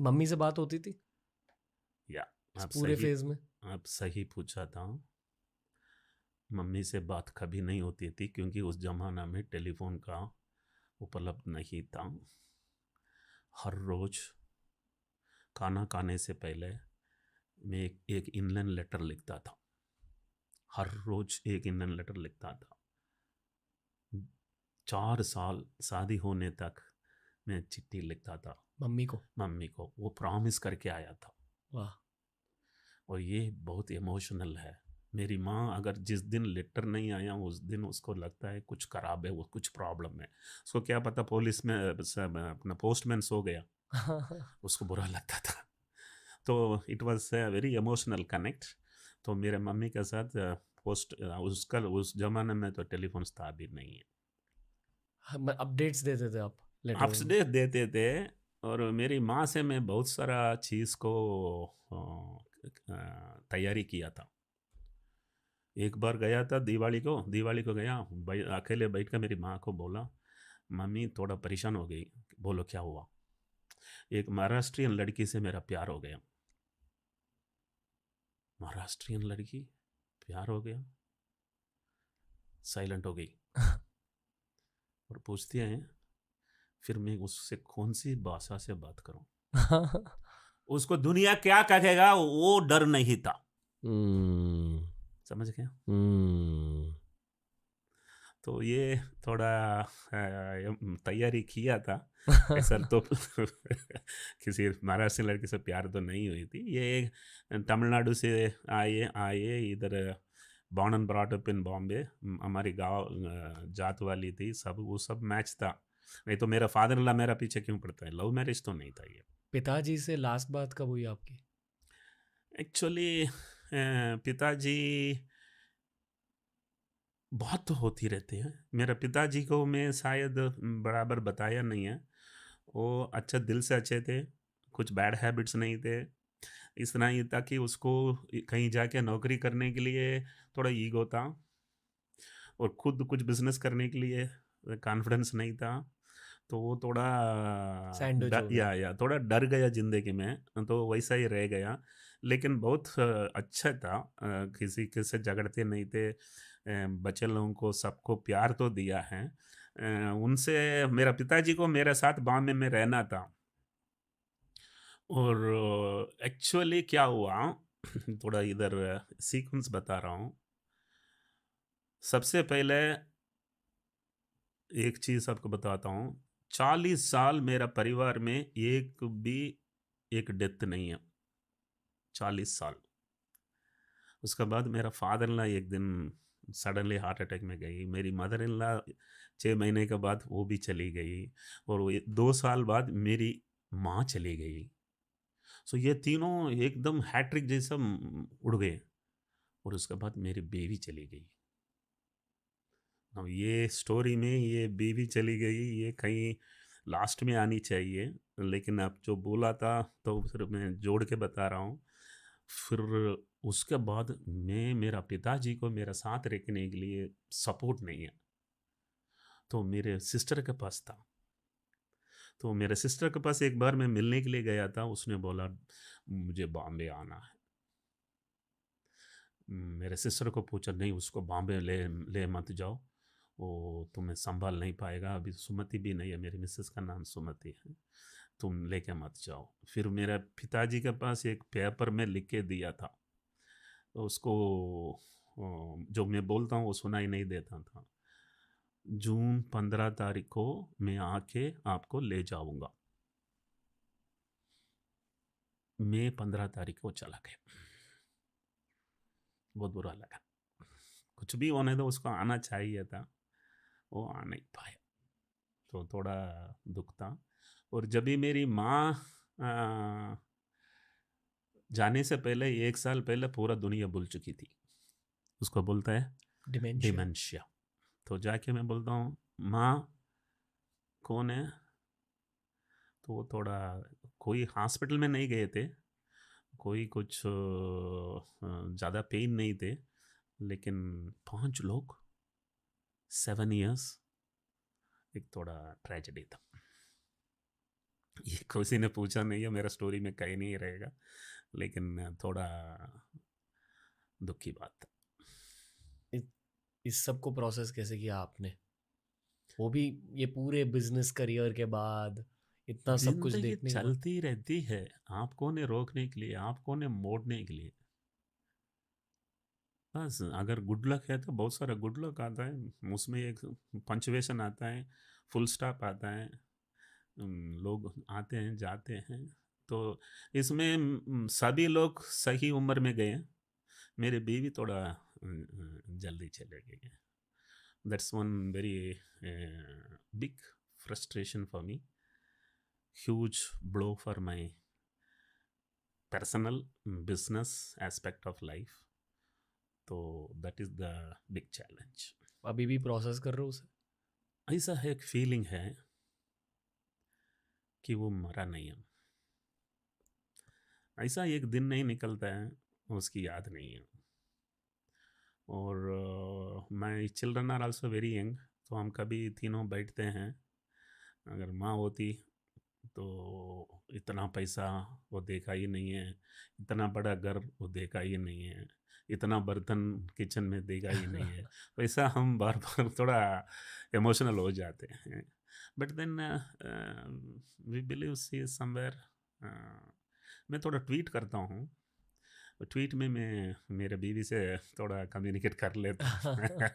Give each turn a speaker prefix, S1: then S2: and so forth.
S1: Mummy से बात होती थी
S2: या
S1: इस
S2: आप
S1: पूरे
S2: सही
S1: फेज में?
S2: आप सही पूछा था। मम्मी से बात कभी नहीं होती थी क्योंकि उस जमाना में टेलीफोन का उपलब्ध नहीं था। हर रोज खाना खाने से पहले मैं एक इनलाइन लेटर लिखता था। हर रोज एक इनलाइन लेटर लिखता था। 4 साल शादी होने तक मैं चिट्ठी लिखता था
S1: मम्मी को?
S2: मम्मी को। वो प्रॉमिस करके आया था।
S1: वाह।
S2: और ये बहुत इमोशनल है। मेरी माँ अगर जिस दिन लेटर नहीं आया उस दिन उसको लगता है कुछ खराब है, वो कुछ प्रॉब्लम है। उसको क्या पता पुलिस में अपना पोस्टमैन सो गया, उसको बुरा लगता था। तो it was very emotional connect. तो मेरे मम्मी के साथ पोस्ट उसका उस जमाने में तो टेलीफोन था भी नहीं है।
S1: अपडेट्स देते थे आप लेटर में?
S2: अपडेट देते थे। और मेरी माँ से मैं बहुत सारा चीज़ को तैयारी किया था। एक बार गया था दिवाली को गया भाई, अकेले बैठ कर मेरी माँ को बोला, मम्मी थोड़ा परेशान हो गई। बोलो क्या हुआ? एक महाराष्ट्रियन लड़की से मेरा प्यार हो गया। महाराष्ट्रियन लड़की, प्यार हो गया। साइलेंट हो गई और पूछती है फिर मैं उससे कौन सी भाषा से बात करूं? उसको दुनिया क्या कहेगा वो डर नहीं था।
S1: हम्म।
S2: समझ गया?
S1: हम्म।
S2: तो ये थोड़ा तैयारी किया था। ऐसा तो किसी महाराष्ट्र लड़की से प्यार तो नहीं हुई थी। ये तमिलनाडु से आए आए इधर, born and brought up in Bombay. हमारी गांव जात वाली थी सब, वो सब मैच था। नहीं तो मेरा फादर ला मेरा पीछे क्यों पड़ता है? लव मैरिज तो नहीं था ये।
S1: पिताजी से लास्ट बात कब हुई आपकी?
S2: एक्चुअली पिताजी बहुत तो होती रहती है। मेरे पिताजी को मैं शायद बराबर बताया नहीं है। वो अच्छा दिल से अच्छे थे, कुछ बैड हैबिट्स नहीं थे। इतना ही था कि उसको कहीं जाके नौकरी करने के लिए थोड़ा ईगो था और खुद कुछ बिजनेस करने के लिए कॉन्फिडेंस नहीं था। तो वो थोड़ा
S1: सैंडविच हो गए?
S2: थोड़ा डर गया जिंदगी में, तो वैसा ही रह गया। लेकिन बहुत अच्छा था। किसी के से झगड़ते नहीं थे। बच्चे लोगों को सबको प्यार तो दिया है। उनसे मेरा पिताजी को मेरे साथ बॉम्बे में रहना था। और एक्चुअली क्या हुआ थोड़ा इधर सीक्वेंस बता रहा हूँ। सबसे पहले एक चीज आपको बताता हूँ। 40 साल मेरा परिवार में एक भी एक डेथ नहीं है। 40 साल। उसके बाद मेरा फादर इन लॉ एक दिन सडनली हार्ट अटैक में गई। मेरी मदर इन लॉ 6 महीने के बाद वो भी चली गई। और वो 2 साल बाद मेरी माँ चली गई। सो ये तीनों एकदम हैट्रिक जैसा उड़ गए। और उसके बाद मेरी बेबी चली गई। अब ये स्टोरी में ये बेबी चली गई, ये कहीं लास्ट में आनी चाहिए। लेकिन अब जो बोला था तो फिर मैं जोड़ के बता रहा हूँ। फिर उसके बाद मैं मेरा पिताजी को मेरा साथ रखने के लिए सपोर्ट नहीं है, तो मेरे सिस्टर के पास था। तो मेरे सिस्टर के पास एक बार मैं मिलने के लिए गया था। उसने बोला मुझे बॉम्बे आना है। मेरे सिस्टर को पूछा, नहीं उसको बॉम्बे ले ले मत जाओ, वो तुम्हें संभाल नहीं पाएगा। अभी सुमति भी नहीं है, मेरी मिसेस का नाम सुमति है, तुम लेके मत जाओ। फिर मेरे पिताजी के पास एक पेपर में लिख के दिया था। तो उसको जो मैं बोलता हूँ वो सुनाई नहीं देता था। जून 15 तारीख को मैं आके आपको ले जाऊंगा। मैं 15 तारीख को चला गया। बहुत बुरा लगा। कुछ भी होने दो, उसको आना चाहिए था, वो आ नहीं पाया। तो थोड़ा दुख था। और जब भी मेरी माँ आ, जाने से पहले 1 साल पहले पूरा दुनिया भूल चुकी थी। उसको बोलता है
S1: डिमेंशिया?
S2: डिमेंशिया। तो जाके मैं बोलता हूँ, माँ कौन है? तो वो थोड़ा, कोई हॉस्पिटल में नहीं गए थे, कोई कुछ ज़्यादा पेन नहीं थे। लेकिन 5 लोग, 7 इयर्स, एक थोड़ा ट्रेजेडी था। ये किसी ने पूछा नहीं है, मेरा स्टोरी में कहीं नहीं रहेगा, लेकिन थोड़ा दुख की बात
S1: इ- इस सब को प्रोसेस कैसे किया आपने? वो भी ये पूरे बिजनेस करियर के बाद इतना
S2: है।
S1: सब कुछ
S2: जिंदगी
S1: देखने के बाद।
S2: चलती रहती है, आप कौन है रोकने के लिए, आप कौन है मोड़ने के लिए? बस अगर गुड लक है तो बहुत सारा गुड लक आता है, उसमें एक पंचुएशन आता है, फुल स्टॉप आता है, लोग आते हैं जाते हैं। तो इसमें सभी लोग सही उम्र में गए हैं, मेरे बीवी थोड़ा जल्दी चले गए। That's one very big frustration for me, huge blow for my personal business aspect of life. तो that is the big challenge.
S1: अभी भी प्रोसेस कर रहे हो उसे?
S2: ऐसा है, एक फीलिंग है कि वो मरा नहीं है। ऐसा एक दिन नहीं निकलता है उसकी याद नहीं है। और my children are also very young, तो हम कभी तीनों बैठते हैं। अगर माँ होती तो इतना पैसा वो देखा ही नहीं है, इतना बड़ा घर वो देखा ही नहीं है, इतना बर्तन किचन में देखा ही नहीं है। वैसा हम बार बार थोड़ा इमोशनल हो जाते हैं। But then we believe see somewhere. मैं थोड़ा ट्वीट करता हूँ, ट्वीट में मैं मेरे बीवी से थोड़ा कम्युनिकेट कर लेता हूँ।